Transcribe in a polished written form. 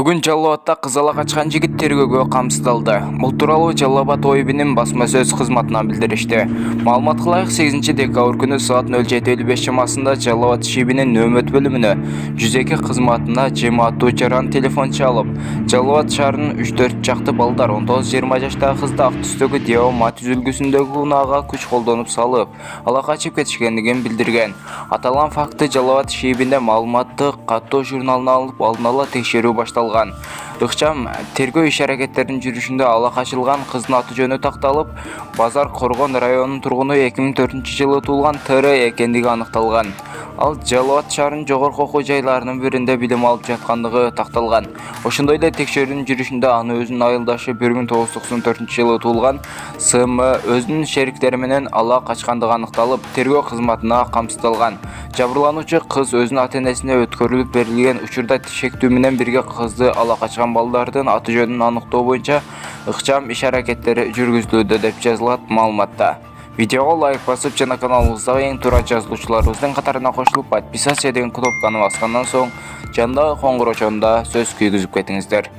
Бүгін Жалал Абадта кызала качкан жигит тергөөгө камсыздалды. Бул тууралуу Жалал Абад ОИБ'нин басма сөз кызматынан билдиришти. Маалыматка ылайык 8 декабрь күнү саат 07:55 чамасында Жалал Абад ШИБинин нөөмөт бөлүмүнө жүзеки кызматына жемааттуу жаран телефон чалып, Жалал Абад шаарынын 3-4 жакты балдар 19-20 жаштагы кызды ак түстөгү Диао мат үзүлгүсүндөгү унаага күч колдонуп салып, ала качып кетишкендигин билдирген. Аталган факты Жалал Абад ШИБинде маалыматты каттоо журналына алып, алдын ала текшерүү башталган. Ыкчам тергөө иш-аракеттеринин жүрүшүндө ала качылган кыздын аты жөнү такталып, Базар Коргон районунун тургуну 2004-жылы туулган ТР экендиги аныкталган. Ал Жалал Абад шаарынын жогорку окуу жайларынын биринде билим алып жаткандыгы такталган. Ошондой эле текшерүүнүн жүрүшүндө аны өзүнүн айылдашы 1994-жылы туулган СМ өзүнүн шериктери менен ала качкандыгы аныкталып, тергөө кызматына камсыздалган. Жабырлануучу кыз өзүнүн ата-энесине өткөрүлүп берилген учурда шектүү менен бирге кызды ала качкан балдардын аты жөнүн аныктоо боюнча ыкчам иш-аракеттери жүргүзүлүүдө деп жазылат маалыматта. Видеого лайк басып, жана каналыбыздагы эң туура жазылуучуларыбыздын катарына кошулуп, подписация деген кнопканы баскандан соң жандагы коңгуроочонда сөз күйгүзүп кетиңиздер.